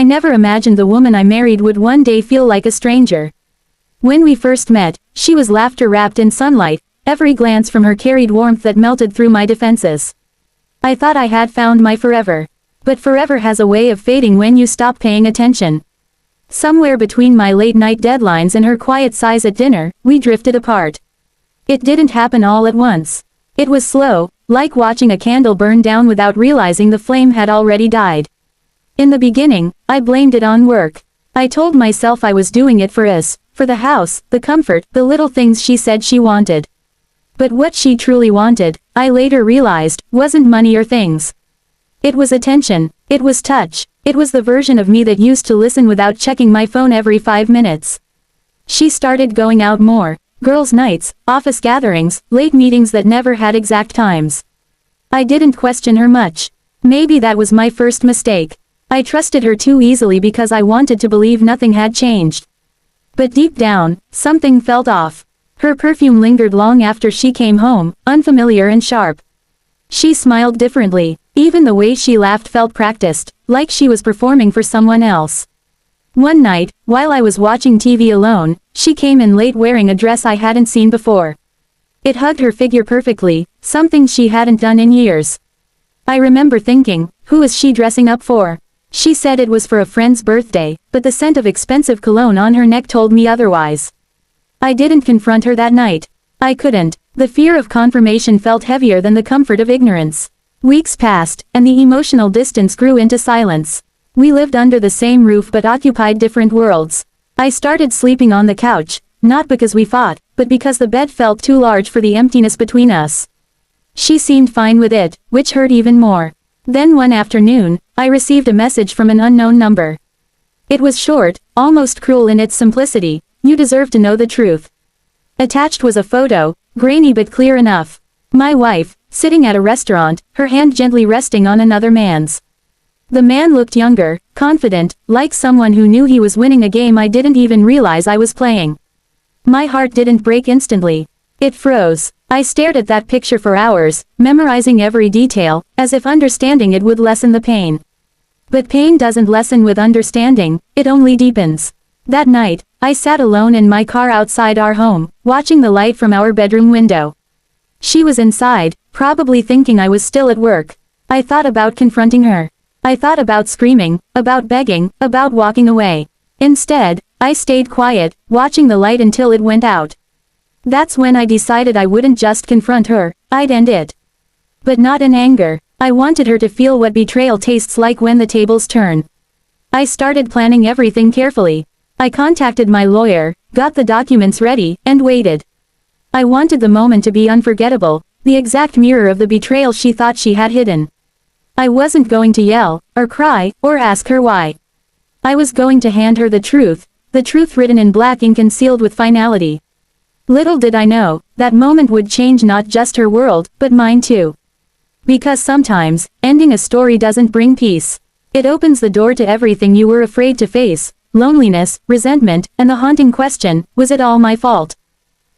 I never imagined the woman I married would one day feel like a stranger. When we first met, she was laughter wrapped in sunlight, every glance from her carried warmth that melted through my defenses. I thought I had found my forever. But forever has a way of fading when you stop paying attention. Somewhere between my late-night deadlines and her quiet sighs at dinner, we drifted apart. It didn't happen all at once. It was slow, like watching a candle burn down without realizing the flame had already died. In the beginning, I blamed it on work. I told myself I was doing it for us, for the house, the comfort, the little things she said she wanted. But what she truly wanted, I later realized, wasn't money or things. It was attention, it was touch, it was the version of me that used to listen without checking my phone every 5 minutes. She started going out more, girls' nights, office gatherings, late meetings that never had exact times. I didn't question her much. Maybe that was my first mistake. I trusted her too easily because I wanted to believe nothing had changed. But deep down, something felt off. Her perfume lingered long after she came home, unfamiliar and sharp. She smiled differently. Even the way she laughed felt practiced, like she was performing for someone else. One night, while I was watching TV alone, she came in late wearing a dress I hadn't seen before. It hugged her figure perfectly, something she hadn't done in years. I remember thinking, who is she dressing up for? She said it was for a friend's birthday, but the scent of expensive cologne on her neck told me otherwise. I didn't confront her that night. I couldn't. The fear of confirmation felt heavier than the comfort of ignorance. Weeks passed, and the emotional distance grew into silence. We lived under the same roof but occupied different worlds. I started sleeping on the couch, not because we fought, but because the bed felt too large for the emptiness between us. She seemed fine with it, which hurt even more. Then one afternoon, I received a message from an unknown number. It was short, almost cruel in its simplicity. You deserve to know the truth. Attached was a photo, grainy but clear enough. My wife, sitting at a restaurant, her hand gently resting on another man's. The man looked younger, confident, like someone who knew he was winning a game I didn't even realize I was playing. My heart didn't break instantly. It froze. I stared at that picture for hours, memorizing every detail, as if understanding it would lessen the pain. But pain doesn't lessen with understanding, it only deepens. That night, I sat alone in my car outside our home, watching the light from our bedroom window. She was inside, probably thinking I was still at work. I thought about confronting her. I thought about screaming, about begging, about walking away. Instead, I stayed quiet, watching the light until it went out. That's when I decided I wouldn't just confront her, I'd end it. But not in anger. I wanted her to feel what betrayal tastes like when the tables turn. I started planning everything carefully. I contacted my lawyer, got the documents ready, and waited. I wanted the moment to be unforgettable, the exact mirror of the betrayal she thought she had hidden. I wasn't going to yell, or cry, or ask her why. I was going to hand her the truth written in black ink and sealed with finality. Little did I know, that moment would change not just her world, but mine too. Because sometimes, ending a story doesn't bring peace. It opens the door to everything you were afraid to face, loneliness, resentment, and the haunting question, was it all my fault?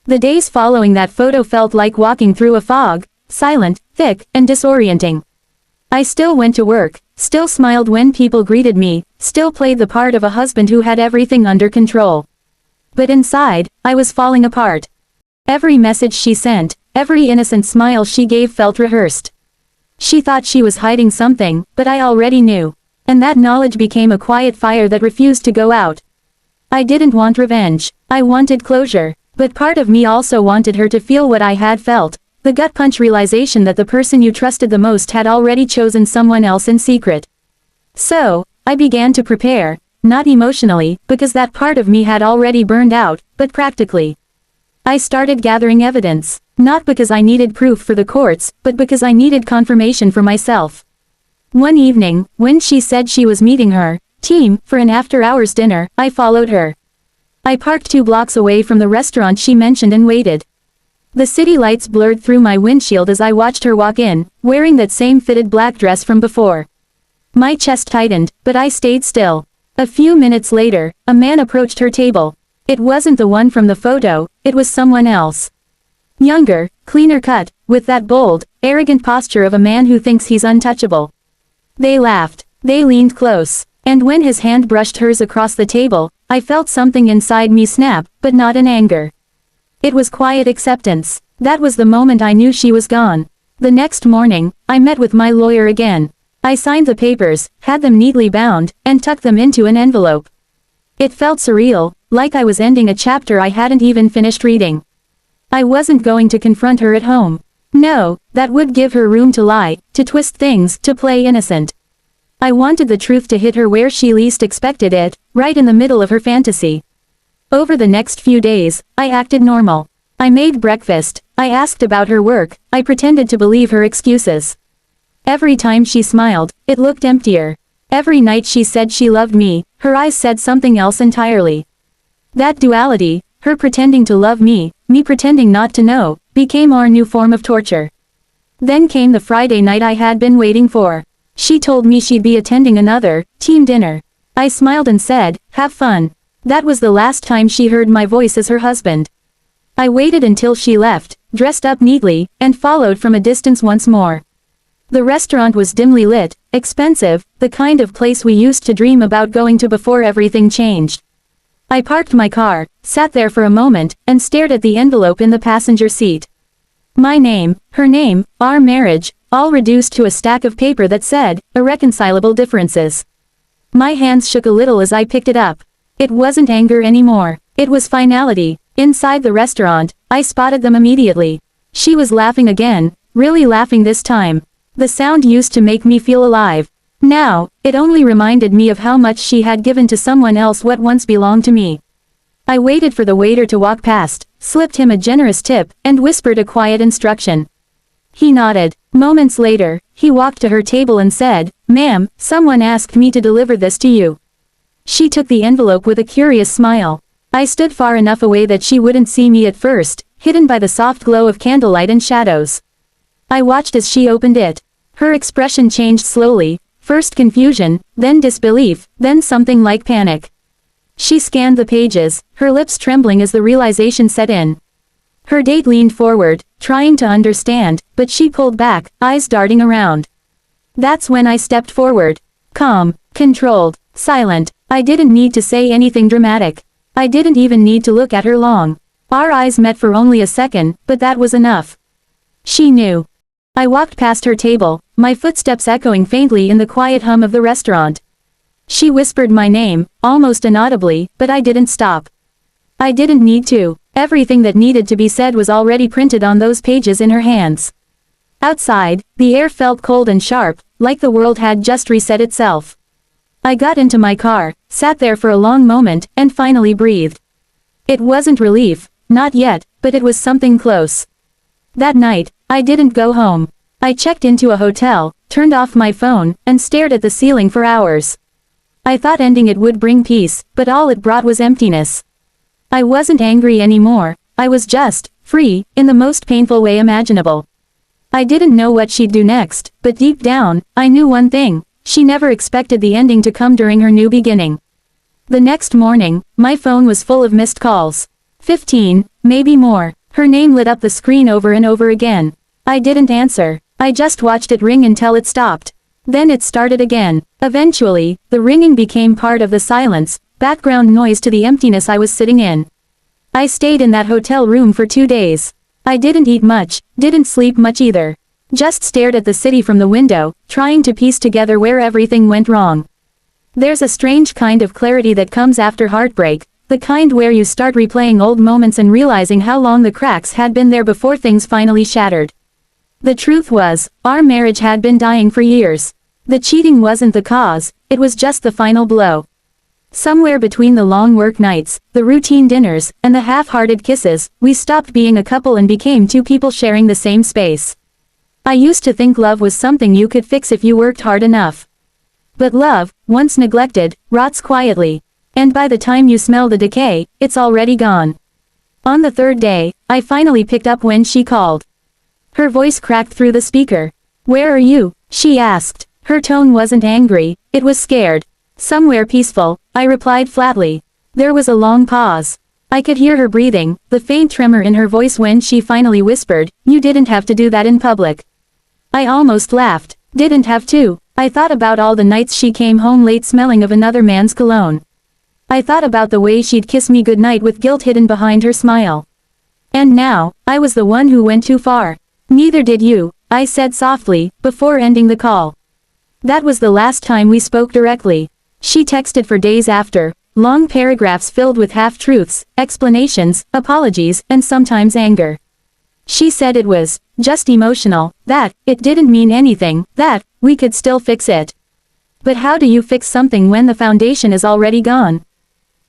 The days following that photo felt like walking through a fog, silent, thick, and disorienting. I still went to work, still smiled when people greeted me, still played the part of a husband who had everything under control. But inside, I was falling apart. Every message she sent, every innocent smile she gave felt rehearsed. She thought she was hiding something, but I already knew. And that knowledge became a quiet fire that refused to go out. I didn't want revenge. I wanted closure. But part of me also wanted her to feel what I had felt, the gut-punch realization that the person you trusted the most had already chosen someone else in secret. So, I began to prepare, not emotionally, because that part of me had already burned out, but practically. I started gathering evidence, not because I needed proof for the courts, but because I needed confirmation for myself. One evening, when she said she was meeting her team for an after-hours dinner, I followed her. I parked 2 blocks away from the restaurant she mentioned and waited. The city lights blurred through my windshield as I watched her walk in, wearing that same fitted black dress from before. My chest tightened, but I stayed still. A few minutes later, a man approached her table. It wasn't the one from the photo, it was someone else. Younger, cleaner cut, with that bold, arrogant posture of a man who thinks he's untouchable. They laughed. They leaned close. And when his hand brushed hers across the table, I felt something inside me snap, but not in anger. It was quiet acceptance. That was the moment I knew she was gone. The next morning, I met with my lawyer again. I signed the papers, had them neatly bound, and tucked them into an envelope. It felt surreal, like I was ending a chapter I hadn't even finished reading. I wasn't going to confront her at home. No, that would give her room to lie, to twist things, to play innocent. I wanted the truth to hit her where she least expected it, right in the middle of her fantasy. Over the next few days, I acted normal. I made breakfast, I asked about her work, I pretended to believe her excuses. Every time she smiled, it looked emptier. Every night she said she loved me, her eyes said something else entirely. That duality, her pretending to love me pretending not to know, became our new form of torture. Then came the Friday night I had been waiting for. She told me she'd be attending another team dinner. I smiled and said, "Have fun." That was the last time she heard my voice as her husband. I waited until she left, dressed up neatly, and followed from a distance once more. The restaurant was dimly lit, expensive, the kind of place we used to dream about going to before everything changed. I parked my car, sat there for a moment, and stared at the envelope in the passenger seat. My name, her name, our marriage, all reduced to a stack of paper that said, "Irreconcilable differences." My hands shook a little as I picked it up. It wasn't anger anymore. It was finality. Inside the restaurant, I spotted them immediately. She was laughing again, really laughing this time. The sound used to make me feel alive. Now, it only reminded me of how much she had given to someone else what once belonged to me. I waited for the waiter to walk past, slipped him a generous tip, and whispered a quiet instruction. He nodded. Moments later, he walked to her table and said, "Ma'am, someone asked me to deliver this to you." She took the envelope with a curious smile. I stood far enough away that she wouldn't see me at first, hidden by the soft glow of candlelight and shadows. I watched as she opened it. Her expression changed slowly, first confusion, then disbelief, then something like panic. She scanned the pages, her lips trembling as the realization set in. Her date leaned forward, trying to understand, but she pulled back, eyes darting around. That's when I stepped forward. Calm, controlled, silent. I didn't need to say anything dramatic. I didn't even need to look at her long. Our eyes met for only a second, but that was enough. She knew. I walked past her table, my footsteps echoing faintly in the quiet hum of the restaurant. She whispered my name, almost inaudibly, but I didn't stop. I didn't need to. Everything that needed to be said was already printed on those pages in her hands. Outside, the air felt cold and sharp, like the world had just reset itself. I got into my car, sat there for a long moment, and finally breathed. It wasn't relief, not yet, but it was something close. That night, I didn't go home. I checked into a hotel, turned off my phone, and stared at the ceiling for hours. I thought ending it would bring peace, but all it brought was emptiness. I wasn't angry anymore, I was just free, in the most painful way imaginable. I didn't know what she'd do next, but deep down, I knew one thing: she never expected the ending to come during her new beginning. The next morning, my phone was full of missed calls. 15, maybe more. Her name lit up the screen over and over again. I didn't answer. I just watched it ring until it stopped. Then it started again. Eventually, the ringing became part of the silence, background noise to the emptiness I was sitting in. I stayed in that hotel room for 2 days. I didn't eat much, didn't sleep much either. Just stared at the city from the window, trying to piece together where everything went wrong. There's a strange kind of clarity that comes after heartbreak, the kind where you start replaying old moments and realizing how long the cracks had been there before things finally shattered. The truth was, our marriage had been dying for years. The cheating wasn't the cause, it was just the final blow. Somewhere between the long work nights, the routine dinners, and the half-hearted kisses, we stopped being a couple and became two people sharing the same space. I used to think love was something you could fix if you worked hard enough. But love, once neglected, rots quietly. And by the time you smell the decay, it's already gone. On the third day, I finally picked up when she called. Her voice cracked through the speaker. "Where are you?" she asked. Her tone wasn't angry, it was scared. "Somewhere peaceful," I replied flatly. There was a long pause. I could hear her breathing, the faint tremor in her voice when she finally whispered, "You didn't have to do that in public." I almost laughed. Didn't have to. I thought about all the nights she came home late smelling of another man's cologne. I thought about the way she'd kiss me goodnight with guilt hidden behind her smile. And now, I was the one who went too far. Neither did you, I said softly, before ending the call. That was the last time we spoke directly. She texted for days after, long paragraphs filled with half-truths, explanations, apologies, and sometimes anger. She said it was just emotional, that it didn't mean anything, that we could still fix it. But how do you fix something when the foundation is already gone?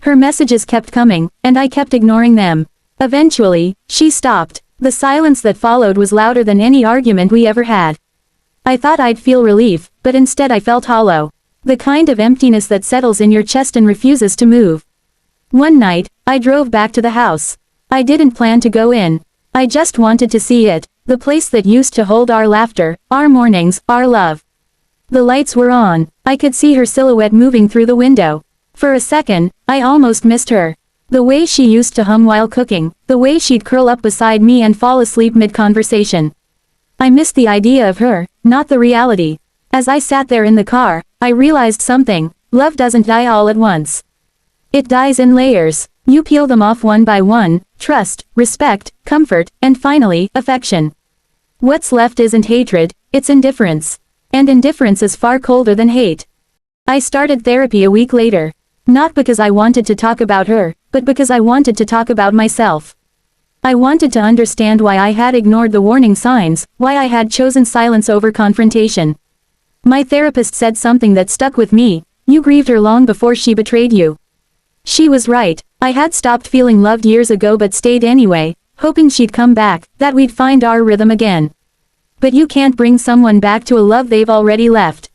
Her messages kept coming, and I kept ignoring them. Eventually, she stopped. The silence that followed was louder than any argument we ever had. I thought I'd feel relief, but instead I felt hollow. The kind of emptiness that settles in your chest and refuses to move. One night, I drove back to the house. I didn't plan to go in. I just wanted to see it, the place that used to hold our laughter, our mornings, our love. The lights were on. I could see her silhouette moving through the window. For a second, I almost missed her. The way she used to hum while cooking, the way she'd curl up beside me and fall asleep mid-conversation. I missed the idea of her, not the reality. As I sat there in the car, I realized something: love doesn't die all at once. It dies in layers. You peel them off one by one: trust, respect, comfort, and finally, affection. What's left isn't hatred, it's indifference. And indifference is far colder than hate. I started therapy a week later. Not because I wanted to talk about her, but because I wanted to talk about myself. I wanted to understand why I had ignored the warning signs, why I had chosen silence over confrontation. My therapist said something that stuck with me: you grieved her long before she betrayed you. She was right. I had stopped feeling loved years ago but stayed anyway, hoping she'd come back, that we'd find our rhythm again. But you can't bring someone back to a love they've already left.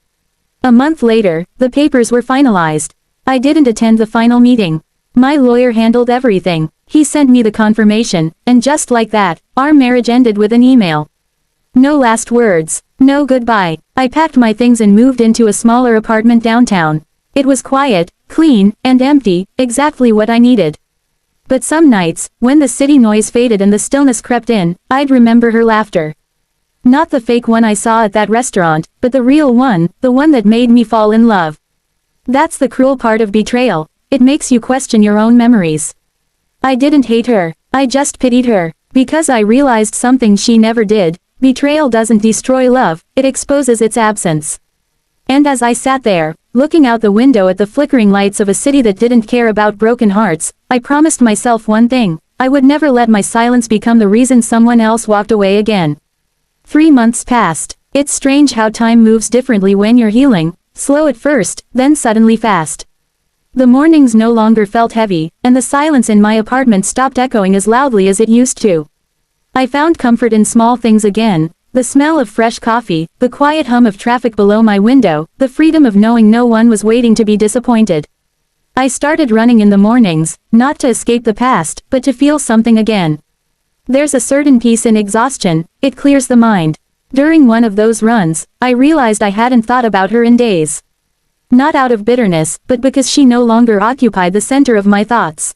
A month later, the papers were finalized. I didn't attend the final meeting. My lawyer handled everything. He sent me the confirmation, and just like that, our marriage ended with an email. No last words. No goodbye. I packed my things and moved into a smaller apartment downtown. It was quiet, clean, and empty, exactly what I needed. But some nights, when the city noise faded and the stillness crept in, I'd remember her laughter. Not the fake one I saw at that restaurant, but the real one, the one that made me fall in love. That's the cruel part of betrayal. It makes you question your own memories. I didn't hate her. I just pitied her. Because I realized something she never did: betrayal doesn't destroy love, it exposes its absence. And as I sat there, looking out the window at the flickering lights of a city that didn't care about broken hearts, I promised myself one thing: I would never let my silence become the reason someone else walked away again. 3 months passed. It's strange how time moves differently when you're healing, slow at first, then suddenly fast. The mornings no longer felt heavy, and the silence in my apartment stopped echoing as loudly as it used to. I found comfort in small things again: the smell of fresh coffee, the quiet hum of traffic below my window, the freedom of knowing no one was waiting to be disappointed. I started running in the mornings, not to escape the past, but to feel something again. There's a certain peace in exhaustion, it clears the mind. During one of those runs, I realized I hadn't thought about her in days. Not out of bitterness, but because she no longer occupied the center of my thoughts.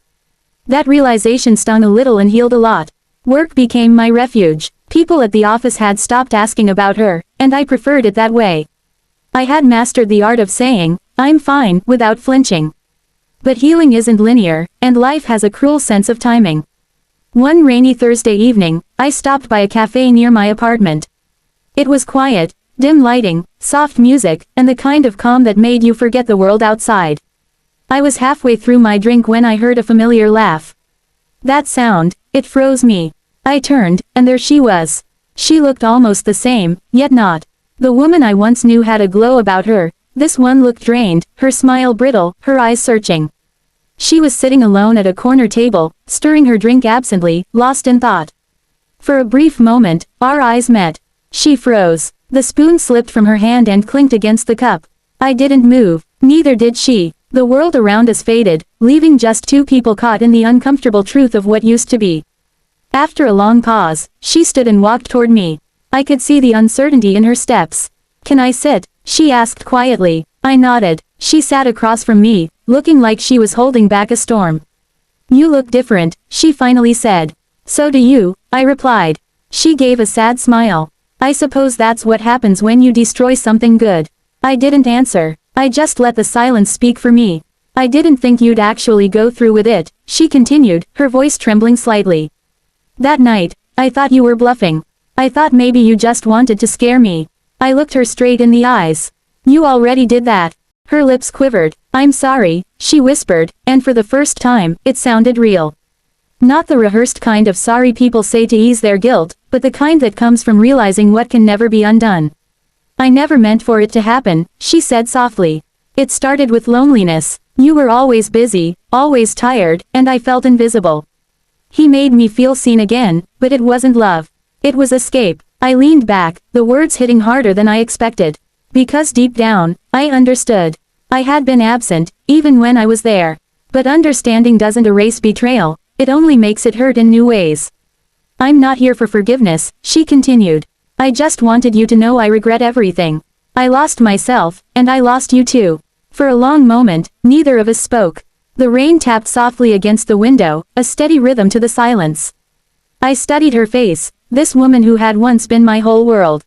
That realization stung a little and healed a lot. Work became my refuge. People at the office had stopped asking about her, and I preferred it that way. I had mastered the art of saying, "I'm fine," without flinching. But healing isn't linear, and life has a cruel sense of timing. One rainy Thursday evening, I stopped by a cafe near my apartment. It was quiet, dim lighting, soft music, and the kind of calm that made you forget the world outside. I was halfway through my drink when I heard a familiar laugh. That sound, it froze me. I turned, and there she was. She looked almost the same, yet not. The woman I once knew had a glow about her. This one looked drained, her smile brittle, her eyes searching. She was sitting alone at a corner table, stirring her drink absently, lost in thought. For a brief moment, our eyes met. She froze. The spoon slipped from her hand and clinked against the cup. I didn't move, neither did she. The world around us faded, leaving just two people caught in the uncomfortable truth of what used to be. After a long pause, she stood and walked toward me. I could see the uncertainty in her steps. "Can I sit?" she asked quietly. I nodded. She sat across from me, looking like she was holding back a storm. "You look different," she finally said. "So do you," I replied. She gave a sad smile. "I suppose that's what happens when you destroy something good." I didn't answer. I just let the silence speak for me. I didn't think you'd actually go through with it, she continued, her voice trembling slightly. That night, I thought you were bluffing. I thought maybe you just wanted to scare me. I looked her straight in the eyes. You already did that. Her lips quivered. I'm sorry, she whispered, and for the first time, it sounded real. Not the rehearsed kind of sorry people say to ease their guilt, but the kind that comes from realizing what can never be undone. I never meant for it to happen, she said softly. It started with loneliness. You were always busy, always tired, and I felt invisible. He made me feel seen again, but it wasn't love. It was escape. I leaned back, the words hitting harder than I expected. Because deep down, I understood. I had been absent, even when I was there. But understanding doesn't erase betrayal, it only makes it hurt in new ways. I'm not here for forgiveness, she continued. I just wanted you to know I regret everything. I lost myself, and I lost you too. For a long moment, neither of us spoke. The rain tapped softly against the window, a steady rhythm to the silence. I studied her face, this woman who had once been my whole world.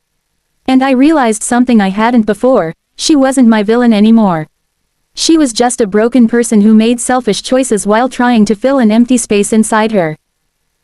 And I realized something I hadn't before, she wasn't my villain anymore. She was just a broken person who made selfish choices while trying to fill an empty space inside her.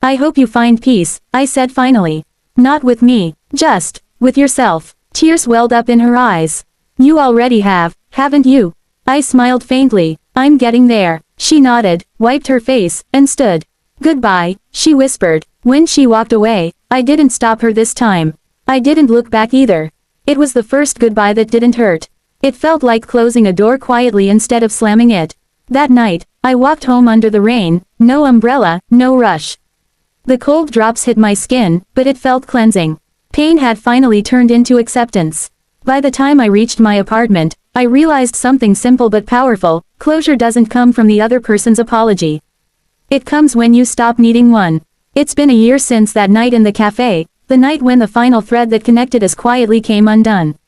I hope you find peace, I said finally. Not with me, just with yourself. Tears welled up in her eyes. You already have, haven't you? I smiled faintly. I'm getting there. She nodded, wiped her face, and stood. Goodbye, she whispered. When she walked away, I didn't stop her this time. I didn't look back either. It was the first goodbye that didn't hurt. It felt like closing a door quietly instead of slamming it. That night, I walked home under the rain, no umbrella, no rush. The cold drops hit my skin, but it felt cleansing. Pain had finally turned into acceptance. By the time I reached my apartment, I realized something simple but powerful: closure doesn't come from the other person's apology. It comes when you stop needing one. It's been a year since that night in the cafe, the night when the final thread that connected us quietly came undone.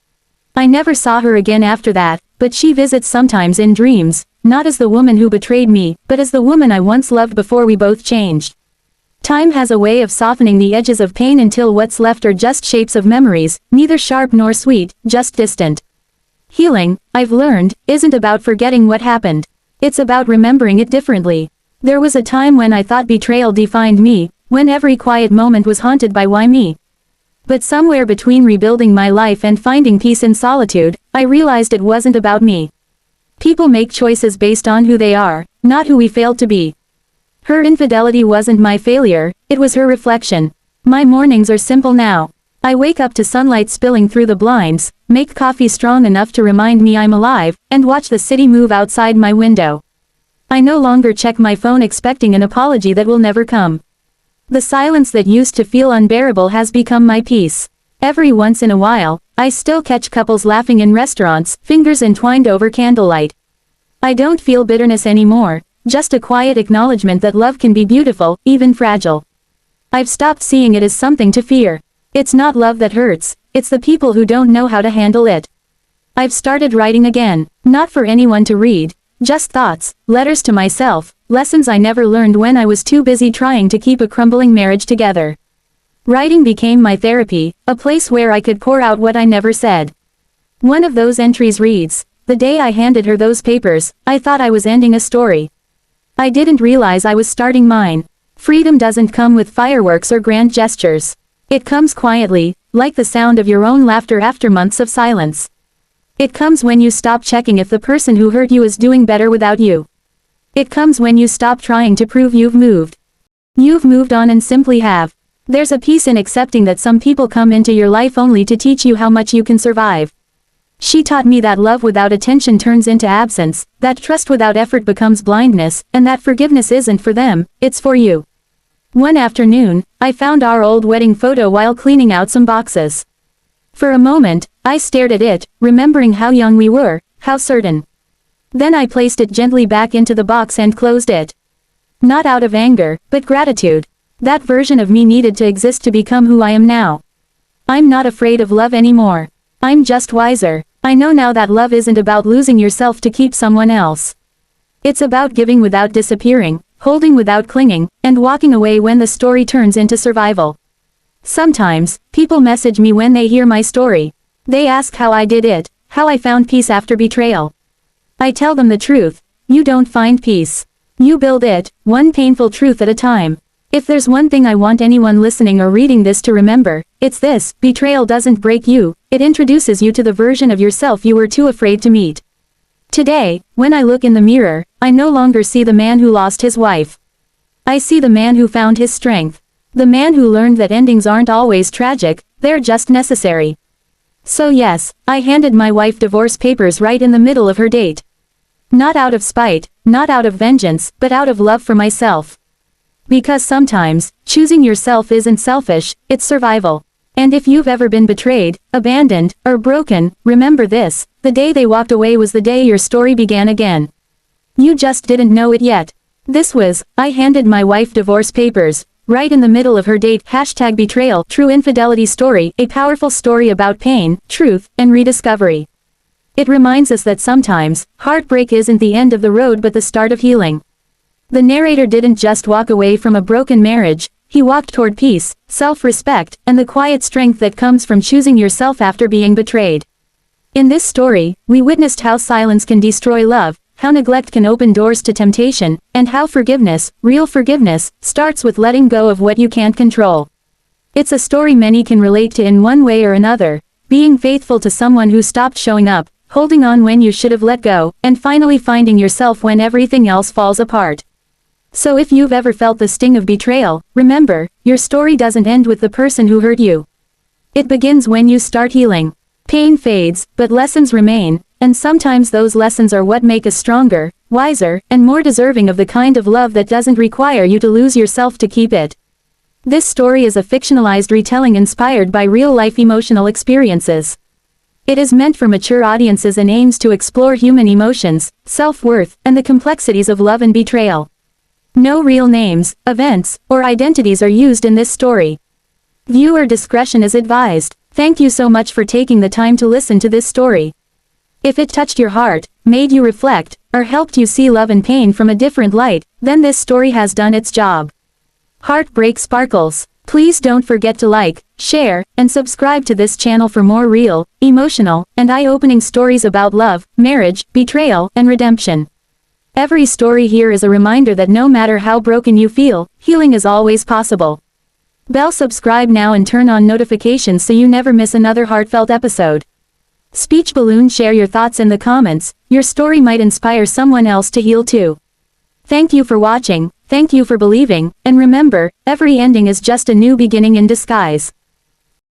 I never saw her again after that, but she visits sometimes in dreams, not as the woman who betrayed me, but as the woman I once loved before we both changed. Time has a way of softening the edges of pain until what's left are just shapes of memories, neither sharp nor sweet, just distant. Healing, I've learned, isn't about forgetting what happened. It's about remembering it differently. There was a time when I thought betrayal defined me, when every quiet moment was haunted by why me. But somewhere between rebuilding my life and finding peace in solitude, I realized it wasn't about me. People make choices based on who they are, not who we failed to be. Her infidelity wasn't my failure, it was her reflection. My mornings are simple now. I wake up to sunlight spilling through the blinds, make coffee strong enough to remind me I'm alive, and watch the city move outside my window. I no longer check my phone expecting an apology that will never come. The silence that used to feel unbearable has become my peace. Every once in a while, I still catch couples laughing in restaurants, fingers entwined over candlelight. I don't feel bitterness anymore, just a quiet acknowledgement that love can be beautiful, even fragile. I've stopped seeing it as something to fear. It's not love that hurts, it's the people who don't know how to handle it. I've started writing again, not for anyone to read, just thoughts, letters to myself, lessons I never learned when I was too busy trying to keep a crumbling marriage together. Writing became my therapy, a place where I could pour out what I never said. One of those entries reads, "The day I handed her those papers, I thought I was ending a story. I didn't realize I was starting mine." Freedom doesn't come with fireworks or grand gestures. It comes quietly, like the sound of your own laughter after months of silence. It comes when you stop checking if the person who hurt you is doing better without you. It comes when you stop trying to prove you've moved. You've moved on and simply have. There's a peace in accepting that some people come into your life only to teach you how much you can survive. She taught me that love without attention turns into absence, that trust without effort becomes blindness, and that forgiveness isn't for them, it's for you. One afternoon, I found our old wedding photo while cleaning out some boxes. For a moment, I stared at it, remembering how young we were, how certain. Then I placed it gently back into the box and closed it. Not out of anger, but gratitude. That version of me needed to exist to become who I am now. I'm not afraid of love anymore. I'm just wiser. I know now that love isn't about losing yourself to keep someone else. It's about giving without disappearing, holding without clinging, and walking away when the story turns into survival. Sometimes, people message me when they hear my story. They ask how I did it, How I found peace after betrayal. I tell them the truth. You don't find peace. You build it, one painful truth at a time. If there's one thing I want anyone listening or reading this to remember, it's this: betrayal doesn't break you, it introduces you to the version of yourself you were too afraid to meet. Today, when I look in the mirror, I no longer see the man who lost his wife. I see the man who found his strength. The man who learned that endings aren't always tragic, they're just necessary. So yes, I handed my wife divorce papers right in the middle of her date. Not out of spite, not out of vengeance, but out of love for myself. Because sometimes, choosing yourself isn't selfish, it's survival. And if you've ever been betrayed, abandoned, or broken, remember this: the day they walked away was the day your story began again. You just didn't know it yet. This was, I handed my wife divorce papers, right in the middle of her date. #Betrayal, true infidelity story, a powerful story about pain, truth, and rediscovery. It reminds us that sometimes, heartbreak isn't the end of the road but the start of healing. The narrator didn't just walk away from a broken marriage, he walked toward peace, self-respect, and the quiet strength that comes from choosing yourself after being betrayed. In this story, we witnessed how silence can destroy love, how neglect can open doors to temptation, and how forgiveness, real forgiveness, starts with letting go of what you can't control. It's a story many can relate to in one way or another: being faithful to someone who stopped showing up, holding on when you should have let go, and finally finding yourself when everything else falls apart. So if you've ever felt the sting of betrayal, remember, your story doesn't end with the person who hurt you. It begins when you start healing. Pain fades, but lessons remain, and sometimes those lessons are what make us stronger, wiser, and more deserving of the kind of love that doesn't require you to lose yourself to keep it. This story is a fictionalized retelling inspired by real-life emotional experiences. It is meant for mature audiences and aims to explore human emotions, self-worth, and the complexities of love and betrayal. No real names, events, or identities are used in this story. Viewer discretion is advised. Thank you so much for taking the time to listen to this story. If it touched your heart, made you reflect, or helped you see love and pain from a different light, then this story has done its job. Heartbreak sparkles. Please don't forget to like, share, and subscribe to this channel for more real, emotional, and eye-opening stories about love, marriage, betrayal, and redemption. Every story here is a reminder that no matter how broken you feel, healing is always possible. Subscribe now and turn on notifications so you never miss another heartfelt episode. Speech balloon, share your thoughts in the comments. Your story might inspire someone else to heal too. Thank you for watching, thank you for believing, and remember, every ending is just a new beginning in disguise.